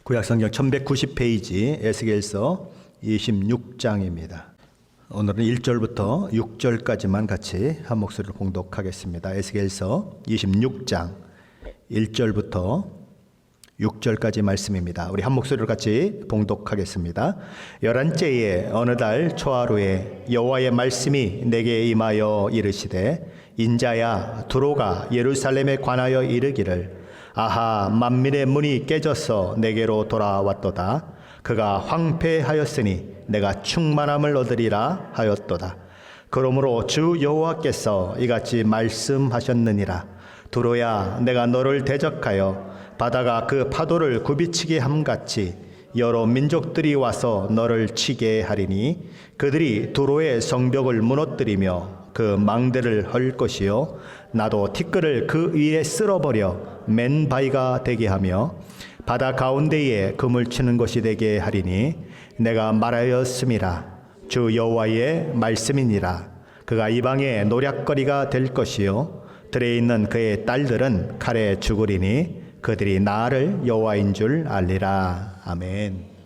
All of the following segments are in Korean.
구약성경 1190페이지 에스겔서 26장입니다. 오늘은 1절부터 6절까지만 같이 한 목소리로 봉독하겠습니다. 에스겔서 26장 1절부터 6절까지 말씀입니다. 우리 한 목소리로 같이 봉독하겠습니다. 11째에 어느 달 초하루에 여호와의 말씀이 내게 임하여 이르시되 인자야 두로가 예루살렘에 관하여 이르기를 아하 만민의 문이 깨져서 내게로 돌아왔도다. 그가 황폐하였으니 내가 충만함을 얻으리라 하였도다. 그러므로 주 여호와께서 이같이 말씀하셨느니라. 두로야 내가 너를 대적하여 바다가 그 파도를 굽이치게 함같이 여러 민족들이 와서 너를 치게 하리니 그들이 두로의 성벽을 무너뜨리며 그 망대를 헐 것이요 나도 티끌을 그 위에 쓸어버려 맨바위가 되게 하며 바다 가운데에 금을 치는 것이 되게 하리니 내가 말하였음이라. 주 여호와의 말씀이니라. 그가 이방의 노략거리가 될 것이요 들에 있는 그의 딸들은 칼에 죽으리니 그들이 나를 여호와인 줄 알리라. 아멘.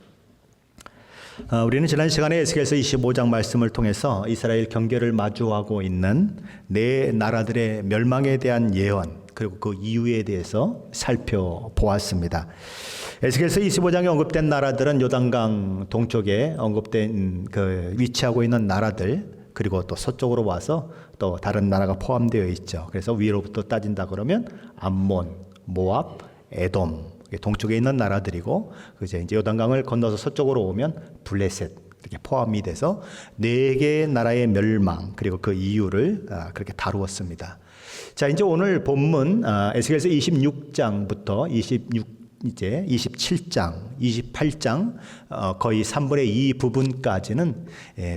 우리는 지난 시간에 에스겔서 25장 말씀을 통해서 이스라엘 경계를 마주하고 있는 네 나라들의 멸망에 대한 예언 그리고 그 이유에 대해서 살펴보았습니다. 에스겔서 25장에 언급된 나라들은 요단강 동쪽에 언급된 위치하고 있는 나라들 그리고 또 서쪽으로 와서 또 다른 나라가 포함되어 있죠. 그래서 위로부터 따진다 그러면 암몬, 모압, 에돔 동쪽에 있는 나라들이고 이제 요단강을 건너서 서쪽으로 오면 블레셋 이렇게 포함이 돼서 네 개의 나라의 멸망 그리고 그 이유를 그렇게 다루었습니다. 자, 이제 오늘 본문 에스겔서 26장부터 27장, 28장 거의 3분의 2 부분까지는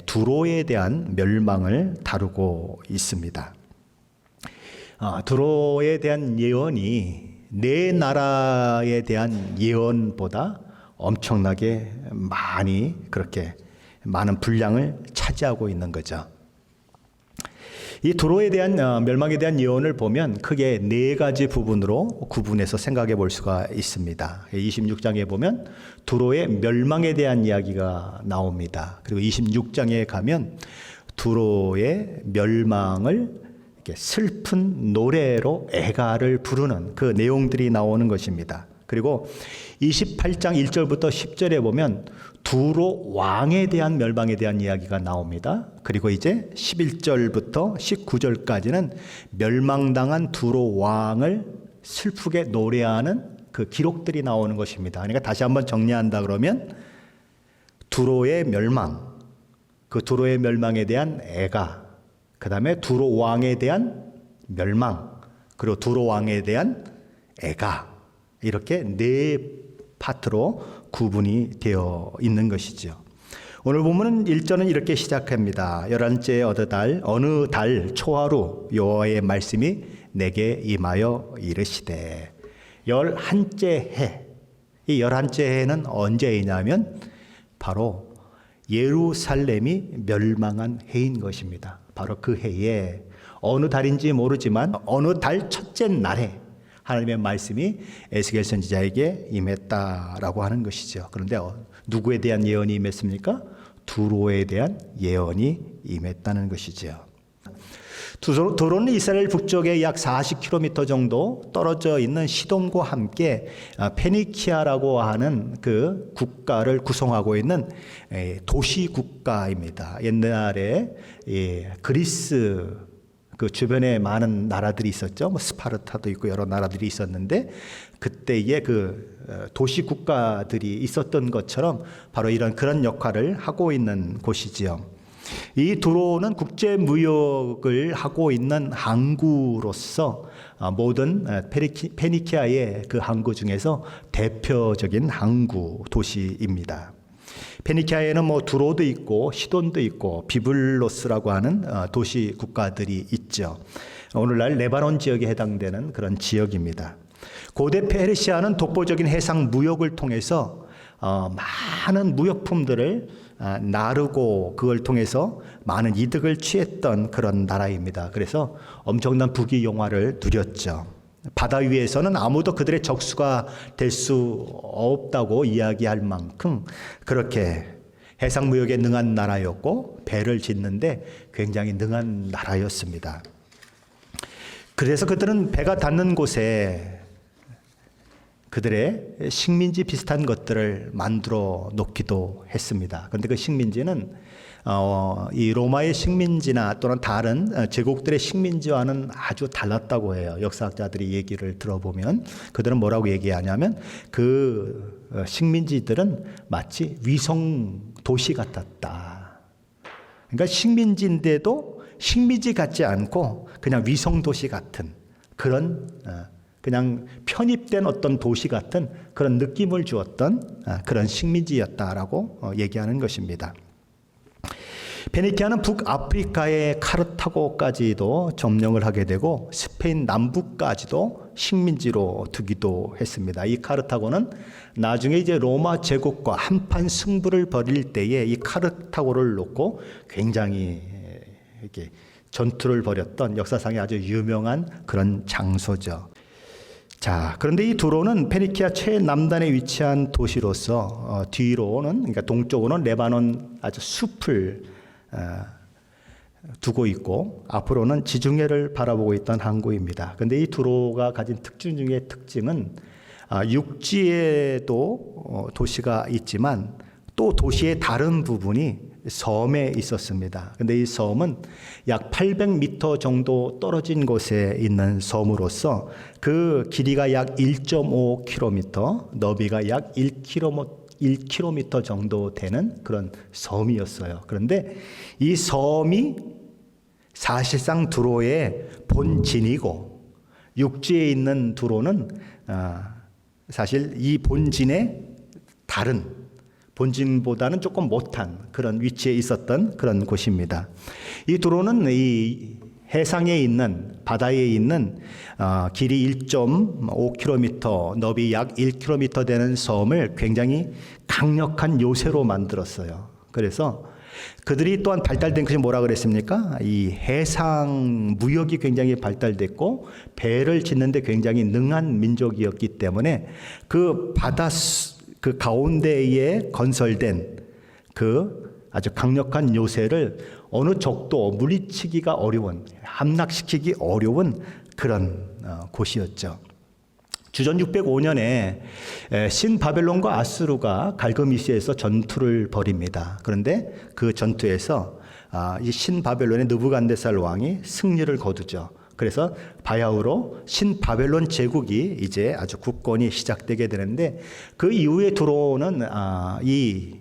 두로에 대한 멸망을 다루고 있습니다. 두로에 대한 예언이 네 나라에 대한 예언보다 엄청나게 그렇게 많은 분량을 차지하고 있는 거죠. 이 두로에 대한 멸망에 대한 예언을 보면 크게 네 가지 부분으로 구분해서 생각해 볼 수가 있습니다. 26장에 보면 두로의 멸망에 대한 이야기가 나옵니다. 그리고 26장에 가면 두로의 멸망을 슬픈 노래로 애가를 부르는 그 내용들이 나오는 것입니다. 그리고 28장 1절부터 10절에 보면 두로 왕에 대한 멸망에 대한 이야기가 나옵니다. 그리고 이제 11절부터 19절까지는 멸망당한 두로 왕을 슬프게 노래하는 그 기록들이 나오는 것입니다. 그러니까 다시 한번 정리한다 그러면 두로의 멸망, 그 두로의 멸망에 대한 애가, 그 다음에 두로 왕에 대한 멸망, 그리고 두로 왕에 대한 애가 이렇게 네 파트로 구분이 되어 있는 것이죠. 오늘 본문은 1절은 이렇게 시작합니다. 11째 어느 달 초하루 여호와의 말씀이 내게 임하여 이르시되 11째 해. 이 11째 해는 언제이냐면 바로 예루살렘이 멸망한 해인 것입니다. 바로 그 해에 어느 달인지 모르지만 어느 달 첫째 날에 하나님의 말씀이 에스겔 선지자에게 임했다라고 하는 것이죠. 그런데 누구에 대한 예언이 임했습니까? 두로에 대한 예언이 임했다는 것이죠. 두로는 이스라엘 북쪽에 약 40km 정도 떨어져 있는 시돈과 함께 페니키아라고 하는 그 국가를 구성하고 있는 도시 국가입니다. 옛날에 그리스 그 주변에 많은 나라들이 있었죠. 스파르타도 있고 여러 나라들이 있었는데 그때의 그 도시 국가들이 있었던 것처럼 바로 그런 역할을 하고 있는 곳이지요. 이 두로는 국제 무역을 하고 있는 항구로서 모든 페니키아의 그 항구 중에서 대표적인 항구 도시입니다. 페니키아에는 두로도 있고 시돈도 있고 비블로스라고 하는 도시 국가들이 있죠. 오늘날 레바논 지역에 해당되는 그런 지역입니다. 고대 페르시아는 독보적인 해상 무역을 통해서 많은 무역품들을 나르고 그걸 통해서 많은 이득을 취했던 그런 나라입니다. 그래서 엄청난 부귀영화를 누렸죠. 바다 위에서는 아무도 그들의 적수가 될 수 없다고 이야기할 만큼 그렇게 해상 무역에 능한 나라였고 배를 짓는데 굉장히 능한 나라였습니다. 그래서 그들은 배가 닿는 곳에 그들의 식민지 비슷한 것들을 만들어 놓기도 했습니다. 그런데 그 식민지는 이 로마의 식민지나 또는 다른 제국들의 식민지와는 아주 달랐다고 해요. 역사학자들이 얘기를 들어보면 그들은 뭐라고 얘기하냐면 그 식민지들은 마치 위성 도시 같았다. 그러니까 식민지인데도 식민지 같지 않고 그냥 위성 도시 같은 그런 그냥 편입된 어떤 도시 같은 그런 느낌을 주었던 그런 식민지였다라고 얘기하는 것입니다. 페니키아는 북아프리카의 카르타고까지도 점령을 하게 되고 스페인 남부까지도 식민지로 두기도 했습니다. 이 카르타고는 나중에 이제 로마 제국과 한판 승부를 벌일 때에 이 카르타고를 놓고 굉장히 이렇게 전투를 벌였던 역사상에 아주 유명한 그런 장소죠. 자, 그런데 이 두로는 페니키아 최남단에 위치한 도시로서 뒤로는 그러니까 동쪽으로는 레바논 아주 숲을 두고 있고 앞으로는 지중해를 바라보고 있던 항구입니다. 그런데 이 두로가 가진 특징 중에 특징은 육지에도 도시가 있지만 또 도시의 다른 부분이 섬에 있었습니다. 그런데 이 섬은 약 800m 정도 떨어진 곳에 있는 섬으로서 그 길이가 약 1.5km, 너비가 약 1km 정도 되는 그런 섬이었어요. 그런데 이 섬이 사실상 두로의 본진이고 육지에 있는 두로는 사실 이 본진의 다른 본진보다는 조금 못한 그런 위치에 있었던 그런 곳입니다. 이 두로는 이 해상에 있는 바다에 있는 길이 1.5km, 너비 약 1km 되는 섬을 굉장히 강력한 요새로 만들었어요. 그래서 그들이 또한 발달된 것이 뭐라 그랬습니까? 이 해상 무역이 굉장히 발달됐고 배를 짓는데 굉장히 능한 민족이었기 때문에 그 바다 그 가운데에 건설된 그 아주 강력한 요새를 어느 적도 물리치기가 어려운, 함락시키기 어려운 그런 곳이었죠. 주전 605년에 신바벨론과 아수르가 갈그미스에서 전투를 벌입니다. 그런데 그 전투에서 이 신바벨론의 느부갓네살 왕이 승리를 거두죠. 그래서 바야흐로 신바벨론 제국이 이제 아주 국권이 시작되게 되는데 그 이후에 들어오는 이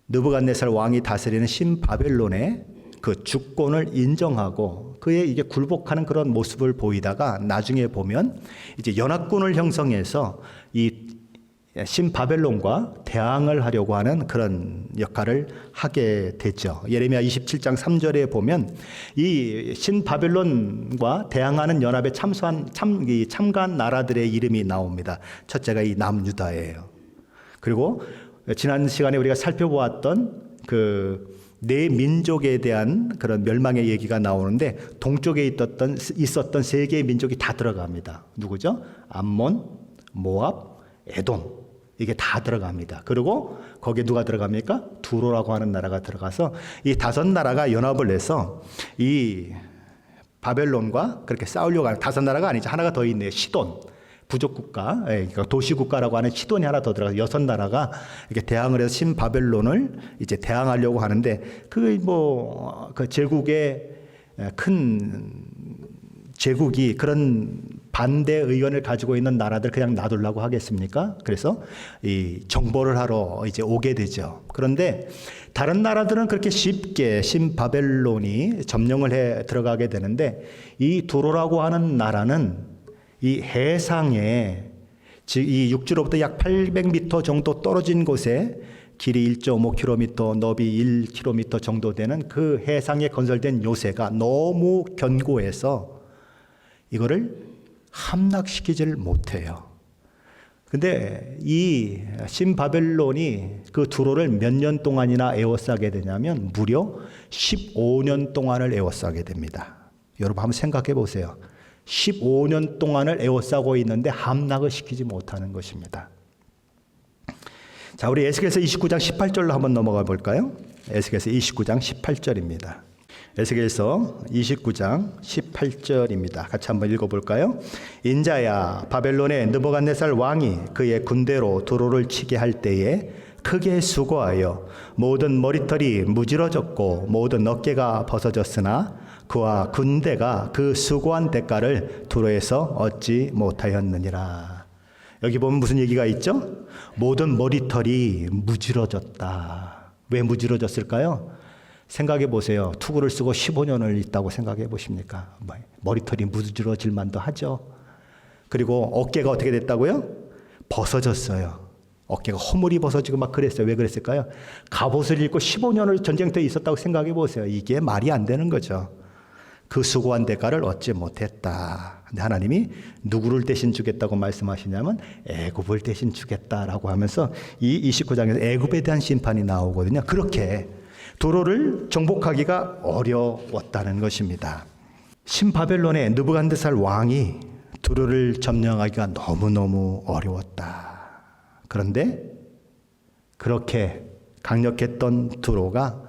느부갓네살 왕이 다스리는 신바벨론의 그 주권을 인정하고 그의 이게 굴복하는 그런 모습을 보이다가 나중에 보면 이제 연합군을 형성해서 이 신바벨론과 대항을 하려고 하는 그런 역할을 하게 되죠. 예레미야 27장 3절에 보면 이 신바벨론과 대항하는 연합에 참가한 나라들의 이름이 나옵니다. 첫째가 이 남유다예요. 그리고 지난 시간에 우리가 살펴보았던 그 네 민족에 대한 그런 멸망의 얘기가 나오는데 동쪽에 있었던 세 개의 민족이 다 들어갑니다. 누구죠? 암몬, 모압, 에돔. 이게 다 들어갑니다. 그리고 거기에 누가 들어갑니까? 두로라고 하는 나라가 들어가서 이 다섯 나라가 연합을 해서 이 바벨론과 그렇게 싸우려고 하는 다섯 나라가 아니죠. 하나가 더 있네요. 시돈. 부족국가, 도시국가라고 하는 시돈이 하나 더 들어가서 여섯 나라가 이렇게 대항을 해서 신바벨론을 이제 대항하려고 하는데 그 제국의 큰 제국이 그런 반대 의견을 가지고 있는 나라들 그냥 놔두려고 하겠습니까? 그래서 이 정보를 하러 이제 오게 되죠. 그런데 다른 나라들은 그렇게 쉽게 신바벨론이 점령을 해 들어가게 되는데 이 두로라고 하는 나라는 이 해상에 즉 이 육지로부터 약 800m 정도 떨어진 곳에 길이 1.5km, 너비 1km 정도 되는 그 해상에 건설된 요새가 너무 견고해서 이거를 함락시키지를 못해요. 근데 이 신바벨론이 그 두로를 몇 년 동안이나 에워싸게 되냐면 무려 15년 동안을 에워싸게 됩니다. 여러분 한번 생각해 보세요. 15년 동안을 에워싸고 있는데 함락을 시키지 못하는 것입니다. 자, 우리 에스겔서 29장 18절로 한번 넘어가 볼까요? 에스겔서 29장 18절입니다. 에스겔서 29장 18절입니다. 같이 한번 읽어볼까요? 인자야, 바벨론의 느부갓네살 왕이 그의 군대로 두로를 치게 할 때에 크게 수고하여 모든 머리털이 무지러졌고 모든 어깨가 벗어졌으나 그와 군대가 그 수고한 대가를 두로에서 얻지 못하였느니라. 여기 보면 무슨 얘기가 있죠? 모든 머리털이 무지러졌다. 왜 무지러졌을까요? 생각해 보세요. 투구를 쓰고 15년을 있다고 생각해 보십니까? 머리털이 무지러질 만도 하죠. 그리고 어깨가 어떻게 됐다고요? 벗어졌어요. 어깨가 허물이 벗어지고 막 그랬어요. 왜 그랬을까요? 갑옷을 입고 15년을 전쟁터에 있었다고 생각해 보세요. 이게 말이 안 되는 거죠. 그 수고한 대가를 얻지 못했다. 근데 하나님이 누구를 대신 주겠다고 말씀하시냐면 애굽을 대신 주겠다라고 하면서 이 29장에서 애굽에 대한 심판이 나오거든요. 그렇게 두로를 정복하기가 어려웠다는 것입니다. 신바벨론의 느부갓네살 왕이 두로를 점령하기가 너무너무 어려웠다. 그런데 그렇게 강력했던 두로가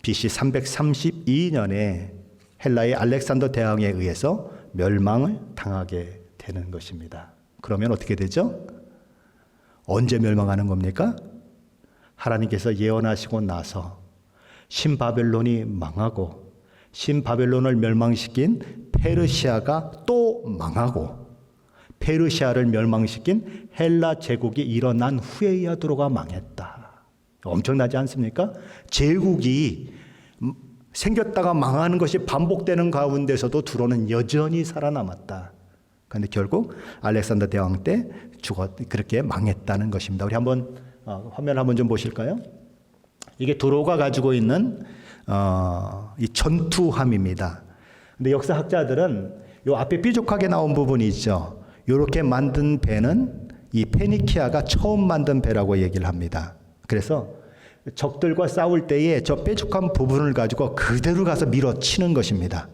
BC 332년에 헬라의 알렉산더 대왕에 의해서 멸망을 당하게 되는 것입니다. 그러면 어떻게 되죠? 언제 멸망하는 겁니까? 하나님께서 예언하시고 나서 신바벨론이 망하고 신바벨론을 멸망시킨 페르시아가 또 망하고 페르시아를 멸망시킨 헬라 제국이 일어난 후에야 두로가 망했다. 엄청나지 않습니까? 제국이 생겼다가 망하는 것이 반복되는 가운데서도 두로는 여전히 살아남았다. 그런데 결국 알렉산더 대왕 때 그렇게 망했다는 것입니다. 우리 한번 화면 한번 좀 보실까요? 이게 두로가 가지고 있는 이 전투함입니다. 근데 역사학자들은 요 앞에 삐죽하게 나온 부분이 있죠. 이렇게 만든 배는 이 페니키아가 처음 만든 배라고 얘기를 합니다. 그래서 적들과 싸울 때에 저 뾰족한 부분을 가지고 그대로 가서 밀어치는 것입니다.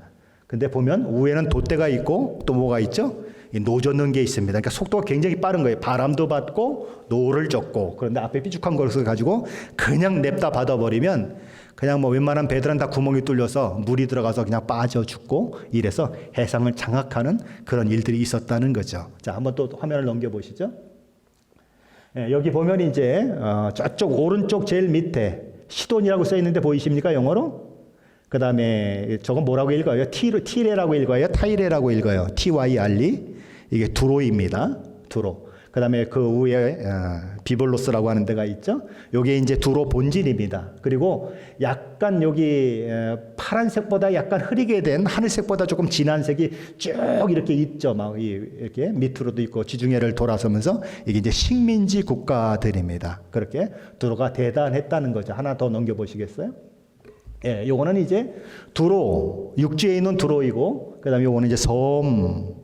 근데 보면 위에는 돛대가 있고 또 뭐가 있죠? 이 노 젓는 게 있습니다. 그러니까 속도가 굉장히 빠른 거예요. 바람도 받고 노를 젓고. 그런데 앞에 삐죽한 것을 가지고 그냥 냅다 받아버리면 그냥 뭐 웬만한 배들은 다 구멍이 뚫려서 물이 들어가서 그냥 빠져 죽고 이래서 해상을 장악하는 그런 일들이 있었다는 거죠. 자, 한번 또 화면을 넘겨보시죠. 예, 여기 보면 이제 저쪽 오른쪽 제일 밑에 시돈이라고 써 있는데 보이십니까? 영어로? 그 다음에 저건 뭐라고 읽어요? 티레라고 읽어요? 타이레라고 읽어요? TYRE. 이게 두로입니다. 두로. 그 다음에 그 위에 비볼로스라고 하는 데가 있죠. 이게 이제 두로 본진입니다. 그리고 약간 여기 파란색보다 약간 흐리게 된 하늘색보다 조금 진한 색이 쭉 이렇게 있죠. 막 이렇게 밑으로도 있고 지중해를 돌아서면서 이게 이제 식민지 국가들입니다. 그렇게 두로가 대단했다는 거죠. 하나 더 넘겨보시겠어요? 예, 요거는 이제 두로, 육지에 있는 두로이고, 그 다음에 요거는 이제 섬,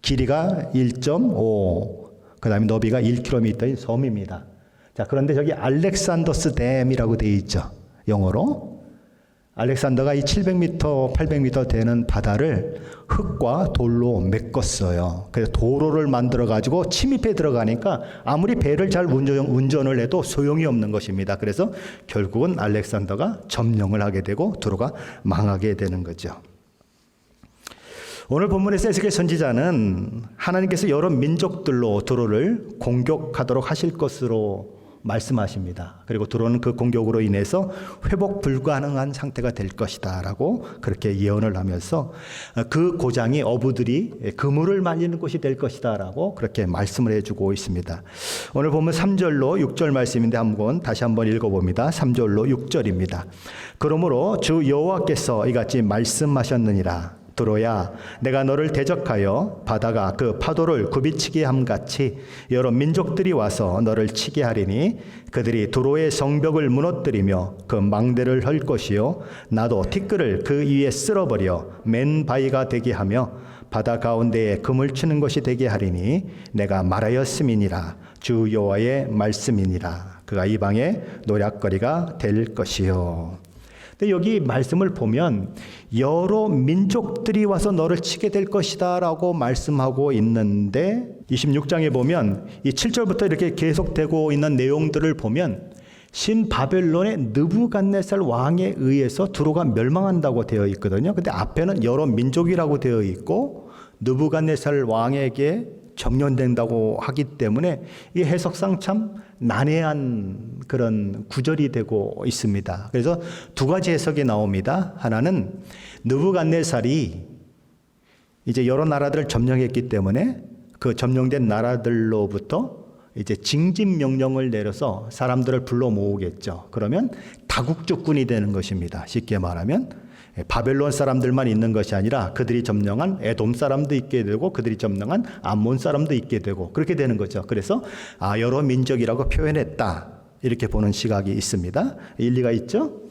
길이가 1.5, 그 다음에 너비가 1km인 섬입니다. 자, 그런데 저기 알렉산더스 댐이라고 되어 있죠. 영어로. 알렉산더가 이 700m, 800m 되는 바다를 흙과 돌로 메꿨어요. 그래서 도로를 만들어가지고 침입해 들어가니까 아무리 배를 잘 운전을 해도 소용이 없는 것입니다. 그래서 결국은 알렉산더가 점령을 하게 되고 두로가 망하게 되는 거죠. 오늘 본문의 에스겔 선지자는 하나님께서 여러 민족들로 두로를 공격하도록 하실 것으로 말씀하십니다. 그리고 두로는 그 공격으로 인해서 회복 불가능한 상태가 될 것이다 라고 그렇게 예언을 하면서 그 고장이 어부들이 그물을 말리는 곳이 될 것이다 라고 그렇게 말씀을 해주고 있습니다. 오늘 보면 3절로 6절 말씀인데 한번 다시 한번 읽어봅니다. 3절로 6절입니다. 그러므로 주 여호와께서 이같이 말씀하셨느니라. 두로야, 내가 너를 대적하여 바다가 그 파도를 굽이치게 함같이 여러 민족들이 와서 너를 치게 하리니 그들이 두로의 성벽을 무너뜨리며 그 망대를 헐 것이요 나도 티끌을 그 위에 쓸어버려 맨 바위가 되게 하며 바다 가운데에 금을 치는 것이 되게 하리니 내가 말하였음이니라. 주 여호와의 말씀이니라. 그가 이방의 노략거리가 될 것이요. 근데 여기 말씀을 보면 여러 민족들이 와서 너를 치게 될 것이다 라고 말씀하고 있는데 26장에 보면 이 7절부터 이렇게 계속되고 있는 내용들을 보면 신바벨론의 느부갓네살 왕에 의해서 두로가 멸망한다고 되어 있거든요. 근데 앞에는 여러 민족이라고 되어 있고 느부갓네살 왕에게 점령된다고 하기 때문에 이 해석상 참 난해한 그런 구절이 되고 있습니다. 그래서 두 가지 해석이 나옵니다. 하나는 느부갓네살이 이제 여러 나라들을 점령했기 때문에 그 점령된 나라들로부터 이제 징집 명령을 내려서 사람들을 불러 모으겠죠. 그러면 다국적군이 되는 것입니다. 쉽게 말하면 바벨론 사람들만 있는 것이 아니라 그들이 점령한 에돔 사람도 있게 되고 그들이 점령한 암몬 사람도 있게 되고 그렇게 되는 거죠. 그래서 여러 민족이라고 표현했다. 이렇게 보는 시각이 있습니다. 일리가 있죠?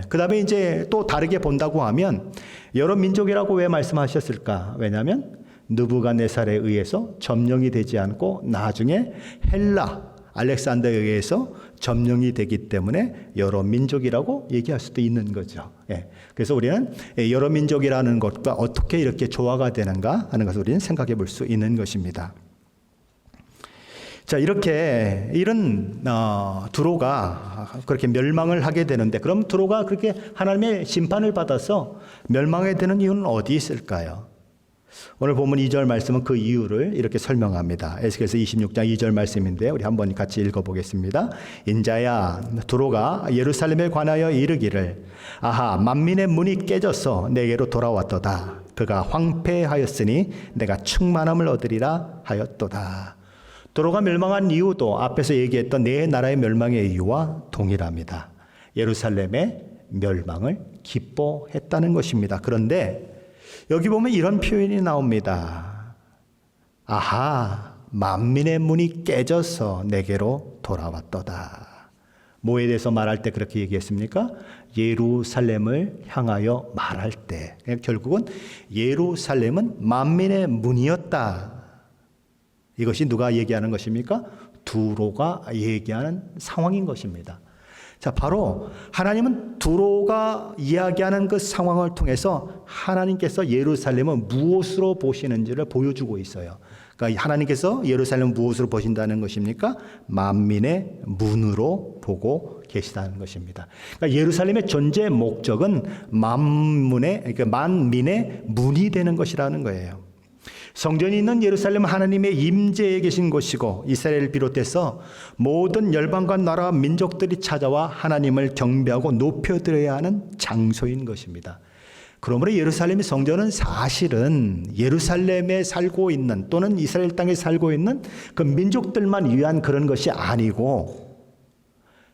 그 다음에 이제 또 다르게 본다고 하면 여러 민족이라고 왜 말씀하셨을까? 왜냐하면 느부갓네살에 의해서 점령이 되지 않고 나중에 헬라 알렉산더에 의해서 점령이 되기 때문에 여러 민족이라고 얘기할 수도 있는 거죠. 그래서 우리는 여러 민족이라는 것과 어떻게 이렇게 조화가 되는가 하는 것을 우리는 생각해 볼 수 있는 것입니다. 자, 이렇게 이런 두로가 그렇게 멸망을 하게 되는데 그럼 두로가 그렇게 하나님의 심판을 받아서 멸망하게 되는 이유는 어디 있을까요? 오늘 본문 2절 말씀은 그 이유를 이렇게 설명합니다. 에스겔서 26장 2절 말씀인데 우리 한번 같이 읽어보겠습니다. 인자야, 두로가 예루살렘에 관하여 이르기를 아하, 만민의 문이 깨져서 내게로 돌아왔도다. 그가 황폐하였으니 내가 충만함을 얻으리라 하였도다. 두로가 멸망한 이유도 앞에서 얘기했던 네 나라의 멸망의 이유와 동일합니다. 예루살렘의 멸망을 기뻐했다는 것입니다. 그런데 여기 보면 이런 표현이 나옵니다. 아하, 만민의 문이 깨져서 내게로 돌아왔도다. 뭐에 대해서 말할 때 그렇게 얘기했습니까? 예루살렘을 향하여 말할 때. 결국은 예루살렘은 만민의 문이었다. 이것이 누가 얘기하는 것입니까? 두로가 얘기하는 상황인 것입니다. 자, 바로 하나님은 두로가 이야기하는 그 상황을 통해서 하나님께서 예루살렘을 무엇으로 보시는지를 보여주고 있어요. 그러니까 하나님께서 예루살렘을 무엇으로 보신다는 것입니까? 만민의 문으로 보고 계시다는 것입니다. 그러니까 예루살렘의 존재 목적은 그러니까 만민의 문이 되는 것이라는 거예요. 성전이 있는 예루살렘은 하나님의 임재에 계신 곳이고 이스라엘을 비롯해서 모든 열방과 나라와 민족들이 찾아와 하나님을 경배하고 높여드려야 하는 장소인 것입니다. 그러므로 예루살렘의 성전은 사실은 예루살렘에 살고 있는 또는 이스라엘 땅에 살고 있는 그 민족들만 위한 그런 것이 아니고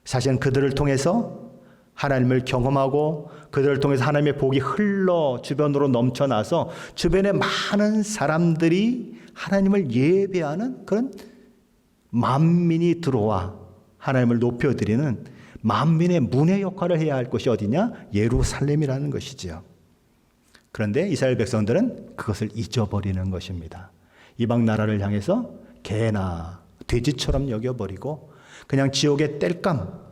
사실은 그들을 통해서 하나님을 경험하고 그들을 통해서 하나님의 복이 흘러 주변으로 넘쳐나서 주변에 많은 사람들이 하나님을 예배하는 그런 만민이 들어와 하나님을 높여드리는 만민의 문의 역할을 해야 할 곳이 어디냐? 예루살렘이라는 것이지요. 그런데 이스라엘 백성들은 그것을 잊어버리는 것입니다. 이방 나라를 향해서 개나 돼지처럼 여겨버리고 그냥 지옥의 땔감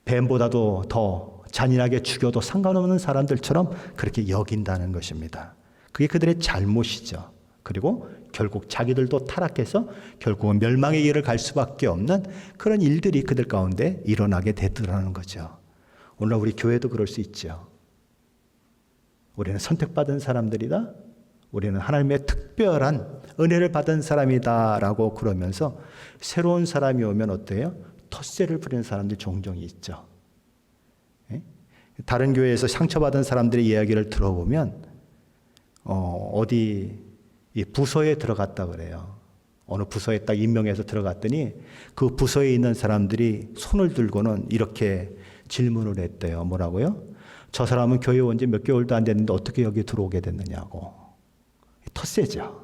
뱀보다도 더 잔인하게 죽여도 상관없는 사람들처럼 그렇게 여긴다는 것입니다. 그게 그들의 잘못이죠. 그리고 결국 자기들도 타락해서 결국은 멸망의 길을 갈 수밖에 없는 그런 일들이 그들 가운데 일어나게 되더라는 거죠. 오늘 우리 교회도 그럴 수 있죠. 우리는 선택받은 사람들이다. 우리는 하나님의 특별한 은혜를 받은 사람이다라고 그러면서 새로운 사람이 오면 어때요? 텃세를 부리는 사람들이 종종 있죠. 다른 교회에서 상처받은 사람들의 이야기를 들어보면 어디 부서에 들어갔다 그래요. 어느 부서에 딱 임명해서 들어갔더니 그 부서에 있는 사람들이 손을 들고는 이렇게 질문을 했대요. 뭐라고요? 저 사람은 교회 온 지 몇 개월도 안 됐는데 어떻게 여기 들어오게 됐느냐고. 텃세죠.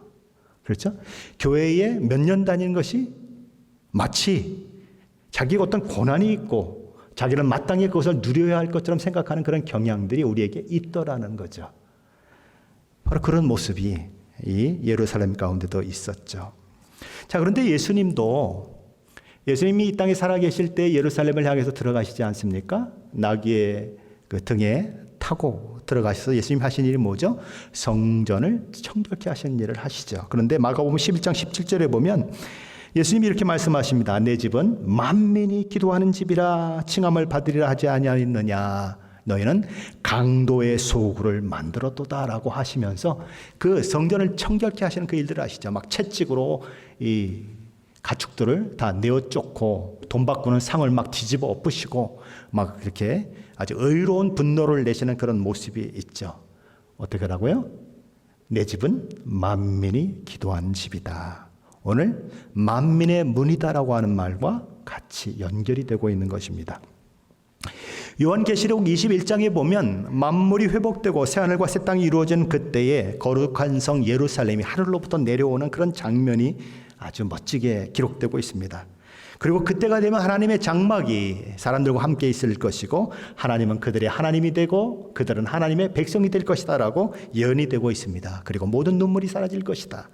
그렇죠? 교회에 몇 년 다니는 것이 마치 자기가 어떤 고난이 있고 자기는 마땅히 그것을 누려야 할 것처럼 생각하는 그런 경향들이 우리에게 있더라는 거죠. 바로 그런 모습이 이 예루살렘 가운데도 있었죠. 자, 그런데 예수님도 예수님이 이 땅에 살아계실 때 예루살렘을 향해서 들어가시지 않습니까? 나귀의 그 등에 타고 들어가셔서 예수님 하신 일이 뭐죠? 성전을 청결케 하시는 일을 하시죠. 그런데 마가복음 11장 17절에 보면 예수님이 이렇게 말씀하십니다. 내 집은 만민이 기도하는 집이라 칭함을 받으리라 하지 아니하였느냐. 너희는 강도의 소굴을 만들었도다라고 하시면서 그 성전을 청결케 하시는 그 일들을 하시죠. 막 채찍으로 이 가축들을 다 내어 쫓고 돈 바꾸는 상을 막 뒤집어 엎으시고 막 이렇게 아주 의로운 분노를 내시는 그런 모습이 있죠. 어떻게 하라고요? 내 집은 만민이 기도하는 집이다. 오늘 만민의 문이다라고 하는 말과 같이 연결이 되고 있는 것입니다. 요한계시록 21장에 보면 만물이 회복되고 새하늘과 새 땅이 이루어진 그때에 거룩한 성 예루살렘이 하늘로부터 내려오는 그런 장면이 아주 멋지게 기록되고 있습니다. 그리고 그때가 되면 하나님의 장막이 사람들과 함께 있을 것이고 하나님은 그들의 하나님이 되고 그들은 하나님의 백성이 될 것이다 라고 예언이 되고 있습니다. 그리고 모든 눈물이 사라질 것이다.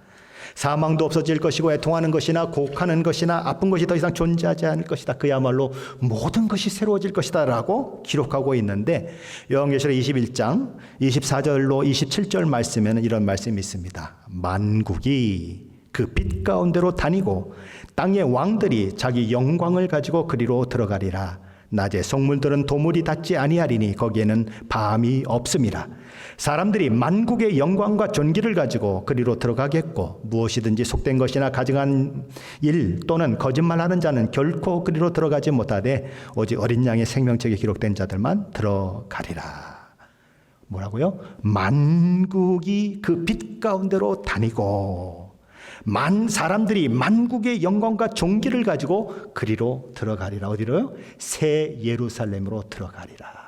사망도 없어질 것이고 애통하는 것이나 곡하는 것이나 아픈 것이 더 이상 존재하지 않을 것이다. 그야말로 모든 것이 새로워질 것이다 라고 기록하고 있는데 요한계시록 21장 24절로 27절 말씀에는 이런 말씀이 있습니다. 만국이 그 빛 가운데로 다니고 땅의 왕들이 자기 영광을 가지고 그리로 들어가리라. 낮에 성물들은 도물이 닿지 아니하리니 거기에는 밤이 없음이라. 사람들이 만국의 영광과 존귀를 가지고 그리로 들어가겠고 무엇이든지 속된 것이나 가증한 일 또는 거짓말하는 자는 결코 그리로 들어가지 못하되 오직 어린 양의 생명책에 기록된 자들만 들어가리라. 뭐라고요? 만국이 그 빛 가운데로 다니고 사람들이 만국의 영광과 존귀를 가지고 그리로 들어가리라. 어디로요? 새 예루살렘으로 들어가리라.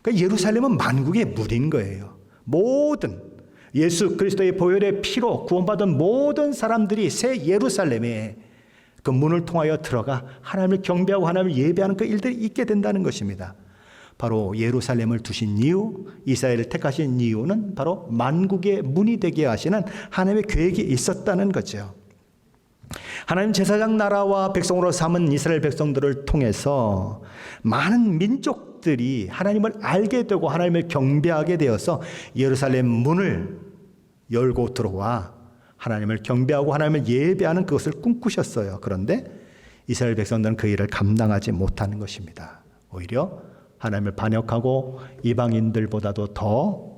그러니까 예루살렘은 만국의 문인 거예요. 모든 예수 그리스도의 보혈의 피로 구원받은 모든 사람들이 새 예루살렘에 그 문을 통하여 들어가 하나님을 경배하고 하나님을 예배하는 그 일들이 있게 된다는 것입니다. 바로 예루살렘을 두신 이유, 이스라엘을 택하신 이유는 바로 만국의 문이 되게 하시는 하나님의 계획이 있었다는 거죠. 하나님 제사장 나라와 백성으로 삼은 이스라엘 백성들을 통해서 많은 민족들이 하나님을 알게 되고 하나님을 경배하게 되어서 예루살렘 문을 열고 들어와 하나님을 경배하고 하나님을 예배하는 그것을 꿈꾸셨어요. 그런데 이스라엘 백성들은 그 일을 감당하지 못하는 것입니다. 오히려 하나님을 반역하고 이방인들보다도 더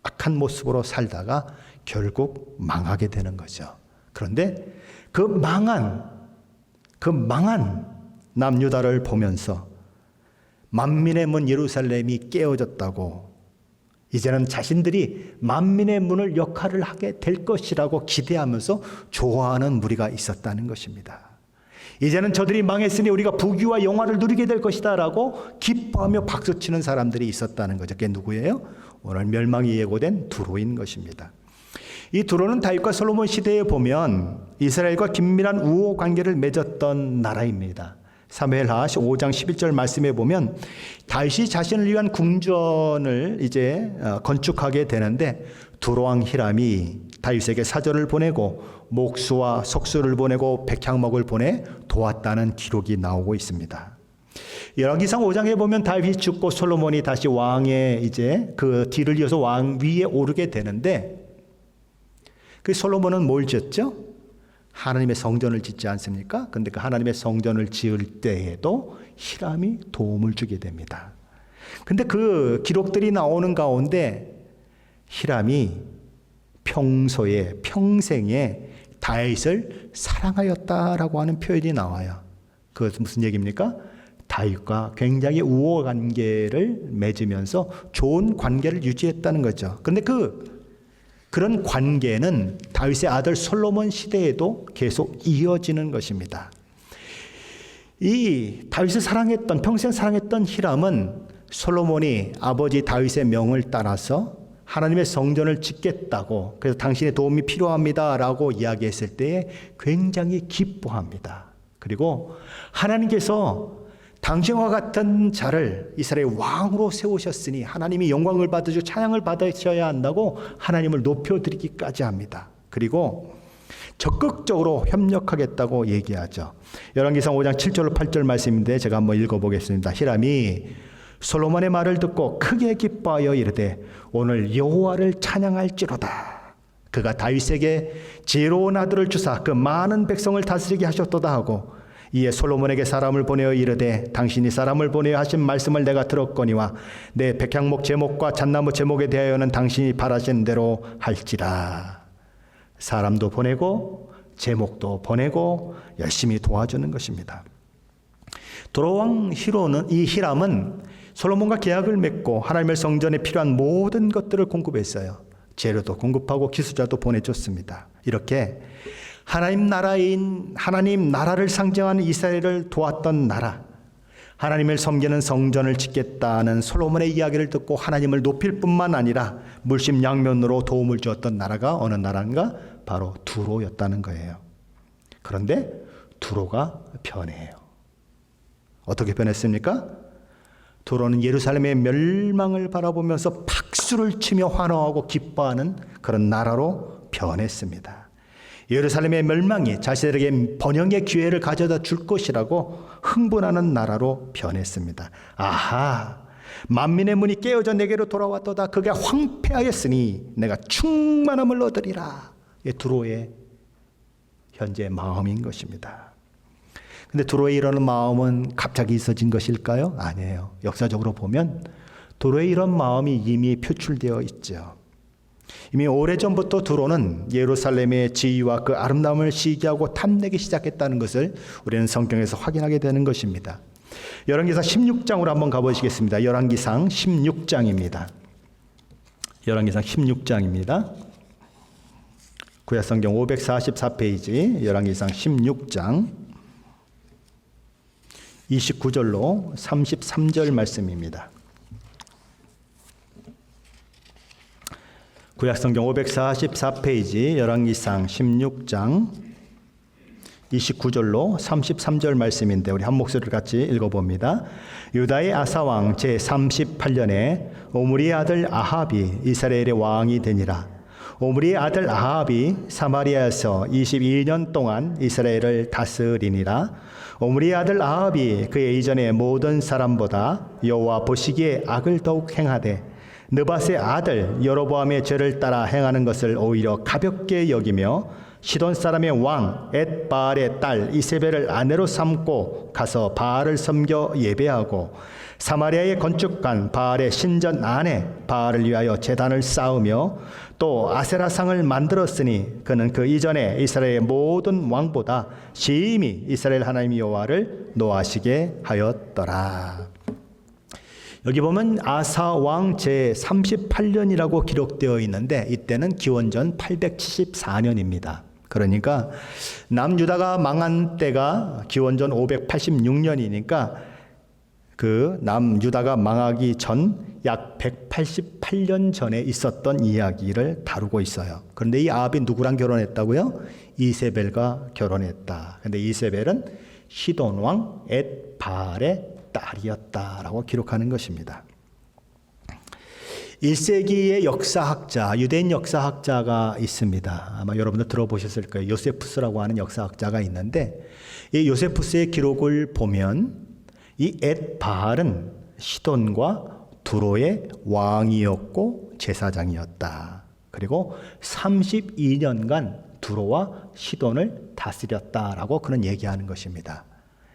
악한 모습으로 살다가 결국 망하게 되는 거죠. 그런데 그 망한 남유다를 보면서 만민의 문 예루살렘이 깨어졌다고 이제는 자신들이 만민의 문을 역할을 하게 될 것이라고 기대하면서 좋아하는 무리가 있었다는 것입니다. 이제는 저들이 망했으니 우리가 부귀와 영화를 누리게 될 것이다 라고 기뻐하며 박수치는 사람들이 있었다는 거죠. 그게 누구예요? 오늘 멸망이 예고된 두로인 것입니다. 이 두로는 다윗과 솔로몬 시대에 보면 이스라엘과 긴밀한 우호 관계를 맺었던 나라입니다. 사무엘하 5장 11절 말씀에 보면 다윗이 자신을 위한 궁전을 이제 건축하게 되는데 두로왕 히람이 다윗에게 사절을 보내고 목수와 석수를 보내고 백향목을 보내 도왔다는 기록이 나오고 있습니다. 열왕기상 5장에 보면 다윗이 죽고 솔로몬이 다시 왕의 이제 그 뒤를 이어서 왕 위에 오르게 되는데 그 솔로몬은 뭘 지었죠? 하나님의 성전을 짓지 않습니까? 그런데 그 하나님의 성전을 지을 때에도 히람이 도움을 주게 됩니다. 근데 그 기록들이 나오는 가운데 히람이 평생에 다윗을 사랑하였다라고 하는 표현이 나와요. 그것은 무슨 얘기입니까? 다윗과 굉장히 우호 관계를 맺으면서 좋은 관계를 유지했다는 거죠. 그런데 그런 관계는 다윗의 아들 솔로몬 시대에도 계속 이어지는 것입니다. 이 다윗을 평생 사랑했던 히람은 솔로몬이 아버지 다윗의 명을 따라서 하나님의 성전을 짓겠다고, 그래서 당신의 도움이 필요합니다라고 이야기했을 때에 굉장히 기뻐합니다. 그리고 하나님께서 당신과 같은 자를 이스라엘 왕으로 세우셨으니 하나님이 영광을 받으시고 찬양을 받으셔야 한다고 하나님을 높여드리기까지 합니다. 그리고 적극적으로 협력하겠다고 얘기하죠. 열왕기상 5장 7절 8절 말씀인데 제가 한번 읽어보겠습니다. 히람이 솔로몬의 말을 듣고 크게 기뻐하여 이르되 오늘 여호와를 찬양할지로다. 그가 다윗에게 지혜로운 아들을 주사 그 많은 백성을 다스리게 하셨도다 하고 이에 솔로몬에게 사람을 보내어 이르되 당신이 사람을 보내어 하신 말씀을 내가 들었거니와 내 백향목 제목과 잣나무 제목에 대하여는 당신이 바라신 대로 할지라. 사람도 보내고 제목도 보내고 열심히 도와주는 것입니다. 두로왕 히람은 솔로몬과 계약을 맺고 하나님의 성전에 필요한 모든 것들을 공급했어요. 재료도 공급하고 기수자도 보내줬습니다. 이렇게 하나님 나라를 상징하는 이스라엘을 도왔던 나라, 하나님을 섬기는 성전을 짓겠다는 솔로몬의 이야기를 듣고 하나님을 높일 뿐만 아니라 물심양면으로 도움을 주었던 나라가 어느 나라인가? 바로 두로였다는 거예요. 그런데 두로가 변해요. 어떻게 변했습니까? 두로는 예루살렘의 멸망을 바라보면서 박수를 치며 환호하고 기뻐하는 그런 나라로 변했습니다. 예루살렘의 멸망이 자신에게 번영의 기회를 가져다 줄 것이라고 흥분하는 나라로 변했습니다. 아하, 만민의 문이 깨어져 내게로 돌아왔도다. 그가 황폐하였으니 내가 충만함을 얻으리라. 두로의 현재 마음인 것입니다. 근데 두로의 이런 마음은 갑자기 있어진 것일까요? 아니에요. 역사적으로 보면 두로의 이런 마음이 이미 표출되어 있죠. 이미 오래전부터 두로는 예루살렘의 지위와 그 아름다움을 시기하고 탐내기 시작했다는 것을 우리는 성경에서 확인하게 되는 것입니다. 열왕기상 16장으로 한번 가보시겠습니다. 열왕기상 16장입니다. 열왕기상 16장입니다. 구약성경 544페이지 열왕기상 16장 29절로 33절 말씀입니다. 구약성경 544페이지 열왕기상 16장 29절로 33절 말씀인데 우리 한 목소리를 같이 읽어봅니다. 유다의 아사왕 제38년에 오므리의 아들 아합이 이스라엘의 왕이 되니라. 오므리의 아들 아합이 사마리아에서 22년 동안 이스라엘을 다스리니라. 오므리의 아들 아합이 그의 이전의 모든 사람보다 여호와 보시기에 악을 더욱 행하되 느밧의 아들 여로보암의 죄를 따라 행하는 것을 오히려 가볍게 여기며 시돈 사람의 왕 엣바알의 딸 이세벨을 아내로 삼고 가서 바알을 섬겨 예배하고 사마리아에 건축한 바알의 신전 안에 바알을 위하여 제단을 쌓으며 또 아세라상을 만들었으니 그는 그 이전에 이스라엘의 모든 왕보다 심히 이스라엘 하나님 여호와를 노하시게 하였더라. 여기 보면 아사 왕 제38년이라고 기록되어 있는데 이때는 기원전 874년입니다. 그러니까 남유다가 망한 때가 기원전 586년이니까 그 남유다가 망하기 전 약 188년 전에 있었던 이야기를 다루고 있어요. 그런데 이 아합이 누구랑 결혼했다고요? 이세벨과 결혼했다. 근데 이세벨은 시돈 왕 엣바알의 딸이었다라고 기록하는 것입니다. 1세기의 역사학자, 유대인 역사학자가 있습니다. 아마 여러분들 들어보셨을 거예요. 요세푸스라고 하는 역사학자가 있는데 이 요세푸스의 기록을 보면 이 엣바알은 시돈과 두로의 왕이었고 제사장이었다. 그리고 32년간 두로와 시돈을 다스렸다라고 그는 얘기하는 것입니다.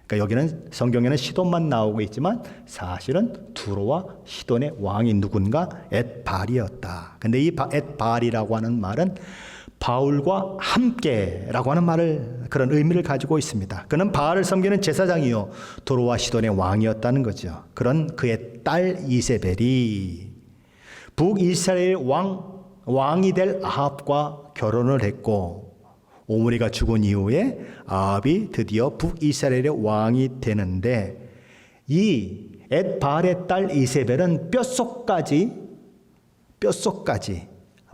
그러니까 여기는 성경에는 시돈만 나오고 있지만 사실은 두로와 시돈의 왕이 누군가 엣바알이었다. 근데 이 엣바알이라고 하는 말은 바울과 함께라고 하는 그런 의미를 가지고 있습니다. 그는 바알을 섬기는 제사장이요 두로와 시돈의 왕이었다는 거죠. 그런 그의 딸 이세벨이 북이스라엘 왕이 될 아합과 결혼을 했고 오므리가 죽은 이후에 아합이 드디어 북이스라엘의 왕이 되는데 이 엣바알의 딸 이세벨은 뼛속까지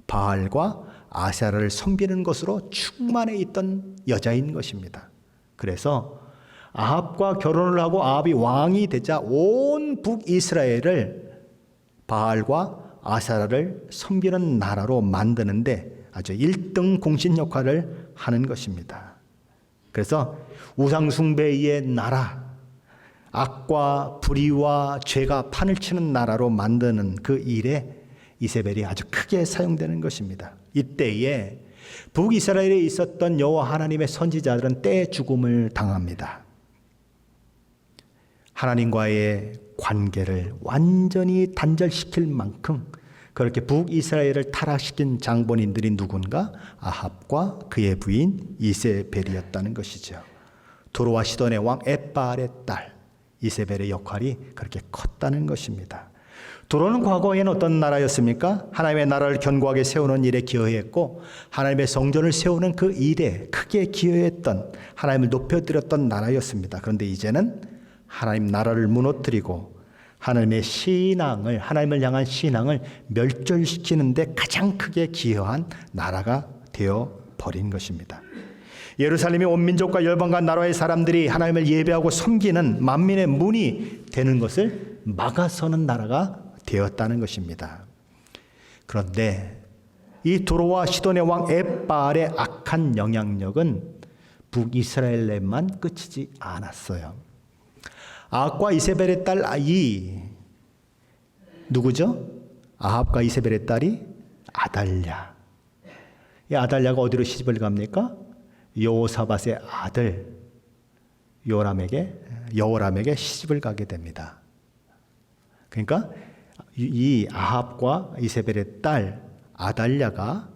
바알과 아세라를 섬기는 것으로 충만해 있던 여자인 것입니다. 그래서 아합과 결혼을 하고 아합이 왕이 되자 온 북이스라엘을 바알과 아세라를 섬기는 나라로 만드는데 아주 1등 공신 역할을 하는 것입니다. 그래서 우상숭배의 나라, 악과 불의와 죄가 판을 치는 나라로 만드는 그 일에 이세벨이 아주 크게 사용되는 것입니다. 이때에 북이스라엘에 있었던 여호와 하나님의 선지자들은 떼 죽음을 당합니다. 하나님과의 관계를 완전히 단절시킬 만큼 그렇게 북이스라엘을 타락시킨 장본인들이 누군가? 아합과 그의 부인 이세벨이었다는 것이죠. 두로와 시돈의 왕 엣바알의 딸 이세벨의 역할이 그렇게 컸다는 것입니다. 두로는 과거에는 어떤 나라였습니까? 하나님의 나라를 견고하게 세우는 일에 기여했고 하나님의 성전을 세우는 그 일에 크게 기여했던, 하나님을 높여드렸던 나라였습니다. 그런데 이제는 하나님 나라를 무너뜨리고 하나님의 신앙을, 하나님을 향한 신앙을 멸절시키는데 가장 크게 기여한 나라가 되어 버린 것입니다. 예루살렘이 온 민족과 열방과 나라의 사람들이 하나님을 예배하고 섬기는 만민의 문이 되는 것을 막아서는 나라가 되었다는 것입니다. 그런데 이 두로와 시돈의 왕 엣바알의 악한 영향력은 북이스라엘에만 그치지 않았어요. 아합과 이세벨의 딸 누구죠? 아합과 이세벨의 딸이 아달랴. 이 아달랴가 어디로 시집을 갑니까? 여호사밧의 아들 여호람에게 시집을 가게 됩니다. 그러니까 이 아합과 이세벨의 딸 아달랴가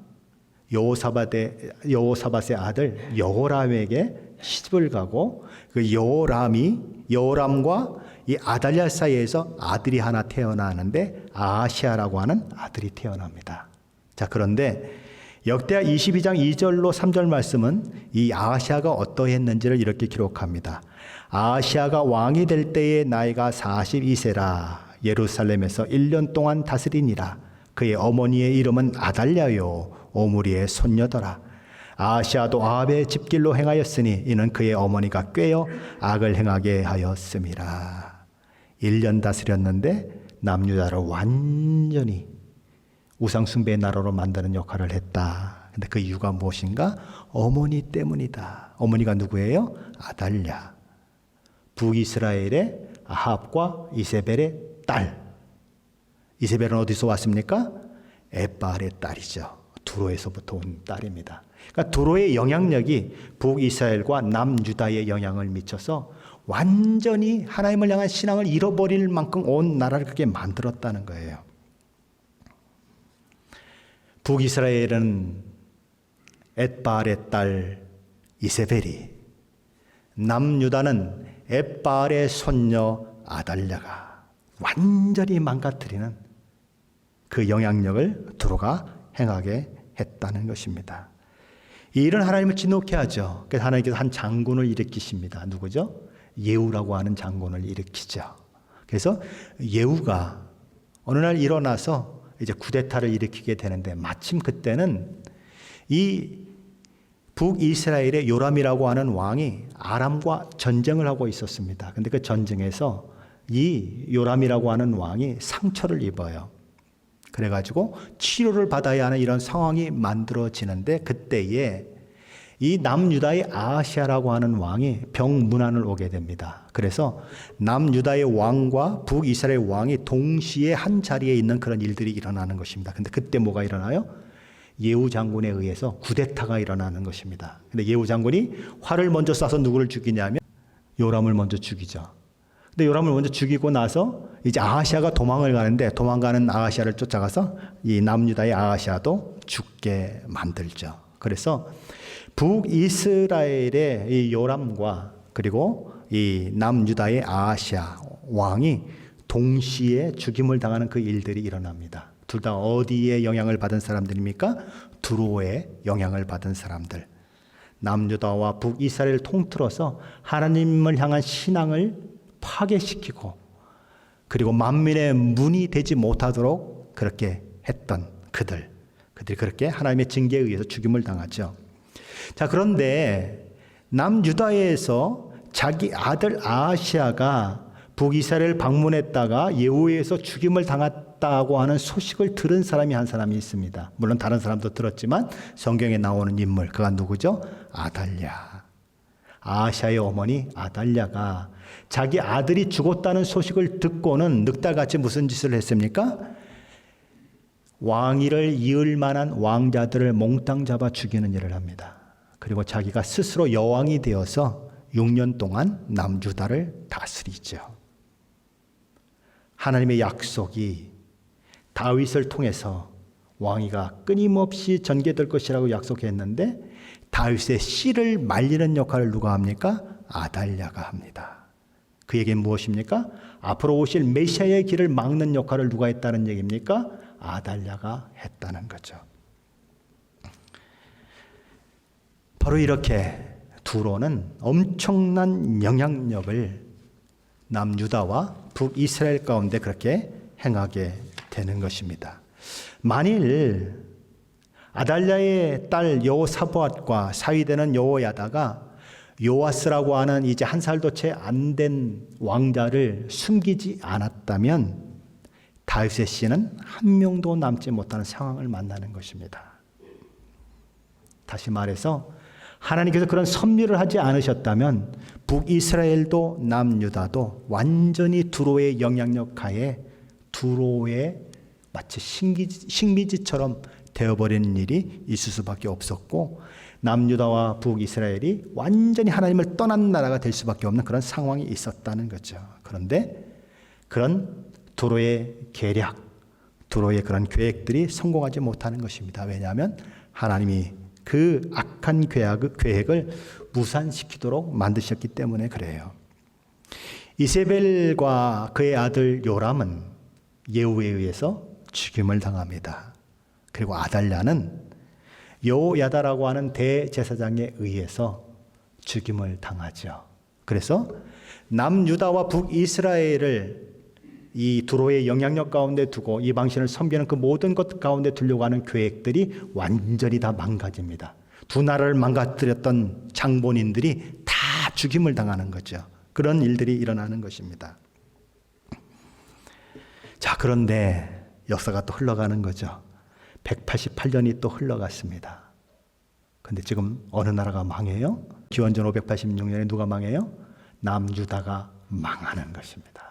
여호사밧의 아들 여호람에게 시집을 가고 그 여호람과 이 아달랴 사이에서 아들이 하나 태어나는데 아하시아라고 하는 아들이 태어납니다. 자, 그런데 역대하 22장 2절로 3절 말씀은 이 아하시아가 어떠했는지를 이렇게 기록합니다. 아하시아가 왕이 될 때의 나이가 42세라 예루살렘에서 1년 동안 다스리니라. 그의 어머니의 이름은 아달랴요 오므리의 손녀더라. 아하시아도 아합의 집길로 행하였으니 이는 그의 어머니가 꾀어 악을 행하게 하였음이라. 1년 다스렸는데 남유다를 완전히 우상숭배의 나라로 만드는 역할을 했다. 근데 그 이유가 무엇인가? 어머니 때문이다. 어머니가 누구예요? 아달랴. 북이스라엘의 아합과 이세벨의 딸. 이세벨은 어디서 왔습니까? 엣바알의 딸이죠. 두로에서부터 온 딸입니다. 그러니까 두로의 영향력이 북이스라엘과 남유다에 영향을 미쳐서 완전히 하나님을 향한 신앙을 잃어버릴 만큼 온 나라를 그렇게 만들었다는 거예요. 북이스라엘은 엣바알의 딸 이세벨이, 남유다는 엣바알의 손녀 아달랴가 완전히 망가뜨리는 그 영향력을 두로가 행하게 했다는 것입니다. 이 일은 하나님을 진노케 하죠. 그래서 하나님께서 한 장군을 일으키십니다. 누구죠? 예후라고 하는 장군을 일으키죠. 그래서 예후가 어느 날 일어나서 이제 쿠데타를 일으키게 되는데, 마침 그때는 이 북이스라엘의 요람이라고 하는 왕이 아람과 전쟁을 하고 있었습니다. 근데 그 전쟁에서 이 요람이라고 하는 왕이 상처를 입어요. 그래가지고 치료를 받아야 하는 이런 상황이 만들어지는데, 그때에 이 남유다의 아하시아라고 하는 왕이 병문안을 오게 됩니다. 그래서 남유다의 왕과 북이스라엘 왕이 동시에 한 자리에 있는 그런 일들이 일어나는 것입니다. 근데 그때 뭐가 일어나요? 예후 장군에 의해서 쿠데타가 일어나는 것입니다. 근데 예후 장군이 활을 먼저 쏴서 누구를 죽이냐면 요람을 먼저 죽이죠. 근데 요람을 먼저 죽이고 나서 이제 아하시아가 도망을 가는데, 도망가는 아하시아를 쫓아가서 이 남유다의 아하시아도 죽게 만들죠. 그래서 북이스라엘의 이 요람과 그리고 이 남유다의 아하시아 왕이 동시에 죽임을 당하는 그 일들이 일어납니다. 둘 다 어디에 영향을 받은 사람들입니까? 두로에 영향을 받은 사람들. 남유다와 북이스라엘을 통틀어서 하나님을 향한 신앙을 파괴시키고, 그리고 만민의 문이 되지 못하도록 그렇게 했던 그들이 그렇게 하나님의 징계에 의해서 죽임을 당하죠. 자, 그런데 남유다에서 자기 아들 아하시아가 북이스라엘 방문했다가 예후에서 죽임을 났다고 하는 소식을 들은 사람이 한 사람이 있습니다. 물론 다른 사람도 들었지만 성경에 나오는 인물, 그가 누구죠? 아달랴. 아샤의 어머니 아달랴가 자기 아들이 죽었다는 소식을 듣고는 늑달같이 무슨 짓을 했습니까? 왕위를 이을 만한 왕자들을 몽땅 잡아 죽이는 일을 합니다. 그리고 자기가 스스로 여왕이 되어서 6년 동안 남유다를 다스리죠. 하나님의 약속이 다윗을 통해서 왕위가 끊임없이 전개될 것이라고 약속했는데 다윗의 씨를 말리는 역할을 누가 합니까? 아달랴가 합니다. 그에게 무엇입니까? 앞으로 오실 메시아의 길을 막는 역할을 누가 했다는 얘기입니까? 아달랴가 했다는 거죠. 바로 이렇게 두로는 엄청난 영향력을 남유다와 북이스라엘 가운데 그렇게 행하게 되는 것입니다. 만일 아달랴의 딸 여호사밧과 사위되는 여호야다가 요아스라고 하는 이제 한 살도 채 안 된 왕자를 숨기지 않았다면 다윗의 씨는 한 명도 남지 못하는 상황을 만나는 것입니다. 다시 말해서 하나님께서 그런 섭리를 하지 않으셨다면 북이스라엘도 남유다도 완전히 두로의 영향력 하에 두로의 마치 식미지처럼 되어버리는 일이 있을 수밖에 없었고 남유다와 북이스라엘이 완전히 하나님을 떠난 나라가 될 수밖에 없는 그런 상황이 있었다는 거죠. 그런데 그런 두로의 계략, 두로의 그런 계획들이 성공하지 못하는 것입니다. 왜냐하면 하나님이 그 악한 계획을 무산시키도록 만드셨기 때문에 그래요. 이세벨과 그의 아들 요람은 예후에 의해서 죽임을 당합니다. 그리고 아달랴는 여호야다라고 하는 대제사장에 의해서 죽임을 당하죠. 그래서 남유다와 북이스라엘을 이 두로의 영향력 가운데 두고 이 방신을 섬기는 그 모든 것 가운데 두려고 하는 계획들이 완전히 다 망가집니다. 두 나라를 망가뜨렸던 장본인들이 다 죽임을 당하는 거죠. 그런 일들이 일어나는 것입니다. 자, 그런데 역사가 또 흘러가는 거죠. 188년이 또 흘러갔습니다. 근데 지금 어느 나라가 망해요? 기원전 586년에 누가 망해요? 남유다가 망하는 것입니다.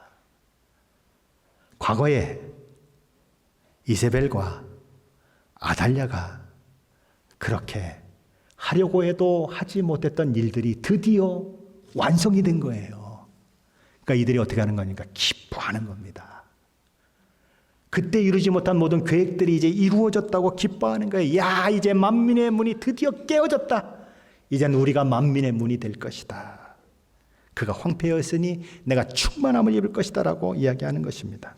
과거에 이세벨과 아달랴가 그렇게 하려고 해도 하지 못했던 일들이 드디어 완성이 된 거예요. 그러니까 이들이 어떻게 하는 거니까 기뻐하는 겁니다. 그때 이루지 못한 모든 계획들이 이제 이루어졌다고 기뻐하는 거예요. 야, 이제 만민의 문이 드디어 깨어졌다. 이제는 우리가 만민의 문이 될 것이다. 그가 황폐였으니 내가 충만함을 입을 것이다 라고 이야기하는 것입니다.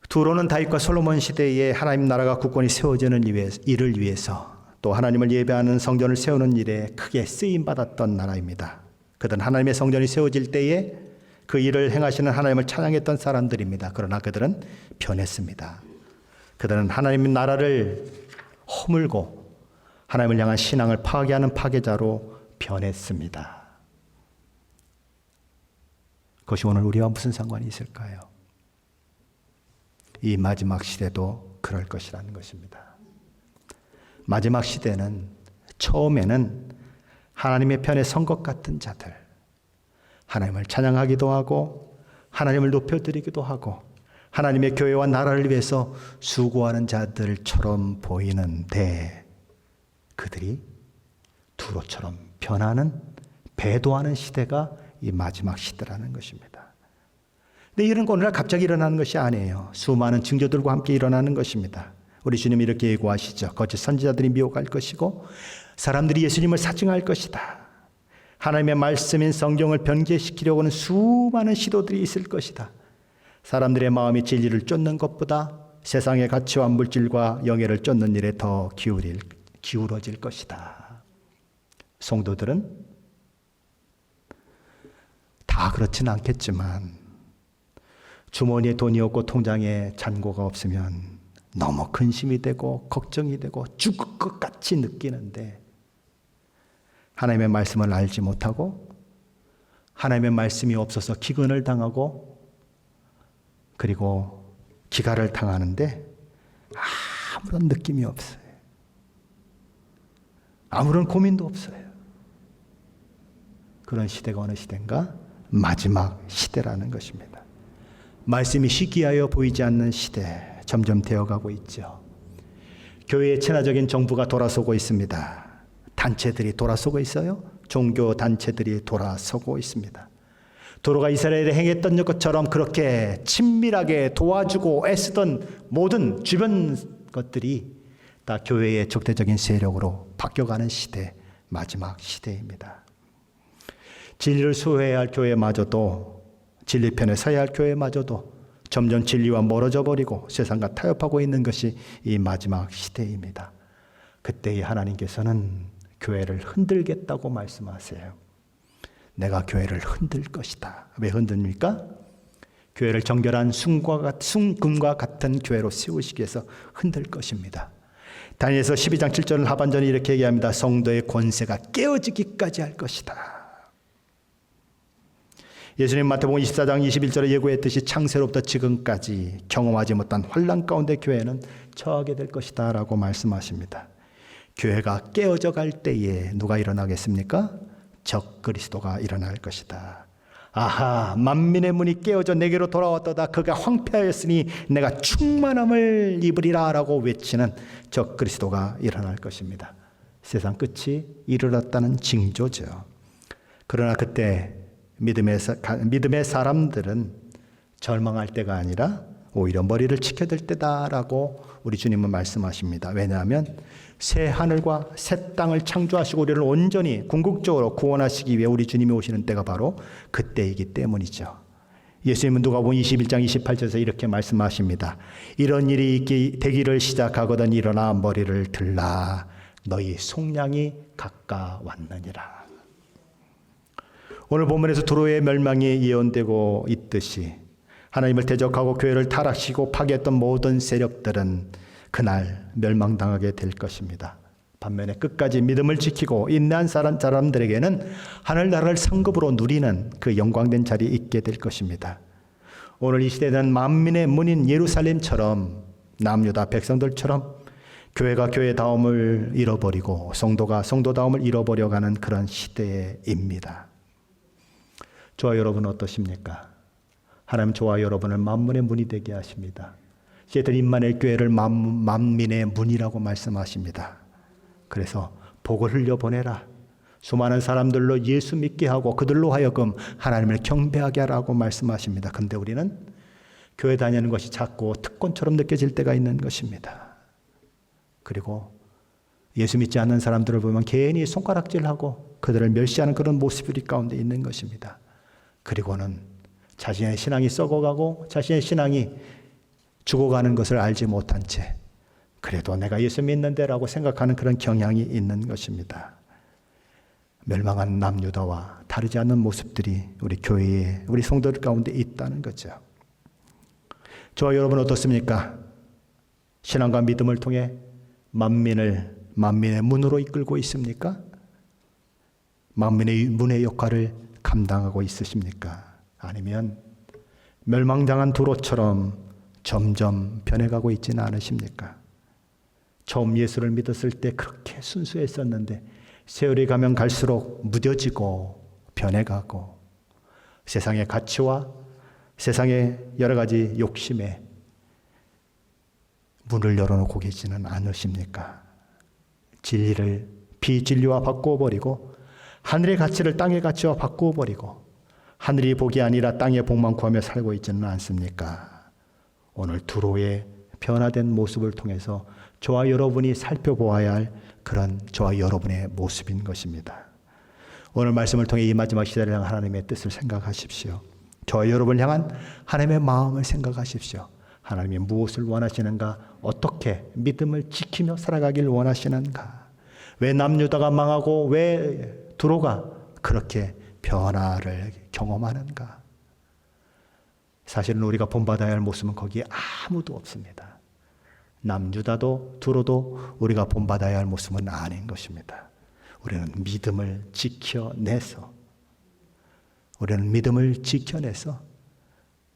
두로는 다윗과 솔로몬 시대에 하나님 나라가 굳건히 세워지는 일을 위해서 또 하나님을 예배하는 성전을 세우는 일에 크게 쓰임받았던 나라입니다. 그들은 하나님의 성전이 세워질 때에 그 일을 행하시는 하나님을 찬양했던 사람들입니다. 그러나 그들은 변했습니다. 그들은 하나님의 나라를 허물고 하나님을 향한 신앙을 파괴하는 파괴자로 변했습니다. 그것이 오늘 우리와 무슨 상관이 있을까요? 이 마지막 시대도 그럴 것이라는 것입니다. 마지막 시대는 처음에는 하나님의 편에 선 것 같은 자들, 하나님을 찬양하기도 하고 하나님을 높여드리기도 하고 하나님의 교회와 나라를 위해서 수고하는 자들처럼 보이는데 그들이 두로처럼 변하는 배도하는 시대가 이 마지막 시대라는 것입니다. 근데 이런 거 오늘날 갑자기 일어나는 것이 아니에요. 수많은 징조들과 함께 일어나는 것입니다. 우리 주님이 이렇게 예고하시죠. 거짓 선지자들이 미혹할 것이고 사람들이 예수님을 사칭할 것이다. 하나님의 말씀인 성경을 변개시키려고 하는 수많은 시도들이 있을 것이다. 사람들의 마음이 진리를 쫓는 것보다 세상의 가치와 물질과 영예를 쫓는 일에 더 기울어질 것이다. 성도들은 다 그렇진 않겠지만 주머니에 돈이 없고 통장에 잔고가 없으면 너무 근심이 되고 걱정이 되고 죽을 것 같이 느끼는데 하나님의 말씀을 알지 못하고 하나님의 말씀이 없어서 기근을 당하고 그리고 기가를 당하는데 아무런 느낌이 없어요. 아무런 고민도 없어요. 그런 시대가 어느 시대인가? 마지막 시대라는 것입니다. 말씀이 희귀하여 보이지 않는 시대 점점 되어가고 있죠. 교회의 친화적인 정부가 돌아서고 있습니다. 단체들이 돌아서고 있어요. 종교 단체들이 돌아서고 있습니다. 도로가 이스라엘에 행했던 것처럼 그렇게 친밀하게 도와주고 애쓰던 모든 주변 것들이 다 교회의 적대적인 세력으로 바뀌어가는 시대, 마지막 시대입니다. 진리를 수호해야 할 교회마저도, 진리편에 서야 할 교회마저도 점점 진리와 멀어져 버리고 세상과 타협하고 있는 것이 이 마지막 시대입니다. 그때의 하나님께서는 교회를 흔들겠다고 말씀하세요. 내가 교회를 흔들 것이다. 왜 흔듭니까? 교회를 정결한 순금과 같은 교회로 세우시기 위해서 흔들 것입니다. 다니엘서 12장 7절 하반전이 이렇게 얘기합니다. 성도의 권세가 깨어지기까지 할 것이다. 예수님 마태복음 24장 21절에 예고했듯이 창세로부터 지금까지 경험하지 못한 환난 가운데 교회는 처하게 될 것이다 라고 말씀하십니다. 교회가 깨어져 갈 때에 누가 일어나겠습니까? 적 그리스도가 일어날 것이다. 아하, 만민의 문이 깨어져 내게로 돌아왔도다. 그가 황폐하였으니 내가 충만함을 입으리라 라고 외치는 적 그리스도가 일어날 것입니다. 세상 끝이 이르렀다는 징조죠. 그러나 그때 믿음의 사람들은 절망할 때가 아니라 오히려 머리를 치켜들 때다라고 우리 주님은 말씀하십니다. 왜냐하면 새 하늘과 새 땅을 창조하시고 우리를 온전히 궁극적으로 구원하시기 위해 우리 주님이 오시는 때가 바로 그때이기 때문이죠. 예수님은 누가복음 21장 28절에서 이렇게 말씀하십니다. 이런 일이 되기를 시작하거든 일어나 머리를 들라. 너희 속량이 가까웠느니라. 오늘 본문에서 두로의 멸망이 예언되고 있듯이 하나님을 대적하고 교회를 타락시키고 파괴했던 모든 세력들은 그날 멸망당하게 될 것입니다. 반면에 끝까지 믿음을 지키고 인내한 사람들에게는 하늘나라를 상급으로 누리는 그 영광된 자리에 있게 될 것입니다. 오늘 이 시대는 만민의 문인 예루살렘처럼 남유다 백성들처럼 교회가 교회다움을 잃어버리고 성도가 성도다움을 잃어버려가는 그런 시대입니다. 저와 여러분 어떠십니까? 하나님 저와 여러분을 만문의 문이 되게 하십니다. 시애틀 임마누엘 교회를 만민의 문이라고 말씀하십니다. 그래서 복을 흘려보내라. 수많은 사람들로 예수 믿게 하고 그들로 하여금 하나님을 경배하게 하라고 말씀하십니다. 그런데 우리는 교회 다니는 것이 자꾸 특권처럼 느껴질 때가 있는 것입니다. 그리고 예수 믿지 않는 사람들을 보면 괜히 손가락질하고 그들을 멸시하는 그런 모습이 가운데 있는 것입니다. 그리고는 자신의 신앙이 썩어가고 자신의 신앙이 죽어가는 것을 알지 못한 채 그래도 내가 예수 믿는데라고 생각하는 그런 경향이 있는 것입니다. 멸망한 남유다와 다르지 않는 모습들이 우리 교회에 우리 성도들 가운데 있다는 거죠. 저와 여러분 어떻습니까? 신앙과 믿음을 통해 만민의 문으로 이끌고 있습니까? 만민의 문의 역할을 감당하고 있으십니까? 아니면 멸망당한 두로처럼 점점 변해가고 있지는 않으십니까? 처음 예수를 믿었을 때 그렇게 순수했었는데 세월이 가면 갈수록 무뎌지고 변해가고 세상의 가치와 세상의 여러 가지 욕심에 문을 열어놓고 계시는 않으십니까? 진리를 비진리와 바꾸어버리고 하늘의 가치를 땅의 가치와 바꾸어버리고 하늘이 복이 아니라 땅의 복만 구하며 살고 있지는 않습니까? 오늘 두로의 변화된 모습을 통해서 저와 여러분이 살펴보아야 할 그런 저와 여러분의 모습인 것입니다. 오늘 말씀을 통해 이 마지막 시대를 향한 하나님의 뜻을 생각하십시오. 저와 여러분을 향한 하나님의 마음을 생각하십시오. 하나님이 무엇을 원하시는가? 어떻게 믿음을 지키며 살아가길 원하시는가? 왜 남유다가 망하고 왜 두로가 그렇게 변화를 경험하는가? 사실은 우리가 본받아야 할 모습은 거기에 아무도 없습니다. 남유다도 두로도 우리가 본받아야 할 모습은 아닌 것입니다. 우리는 믿음을 지켜내서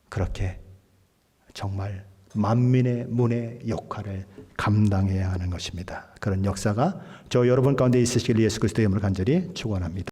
그렇게 정말 만민의 문의 역할을 감당해야 하는 것입니다. 그런 역사가 저 여러분 가운데 있으시길 예수 그리스도의 이름으로 간절히 축원합니다.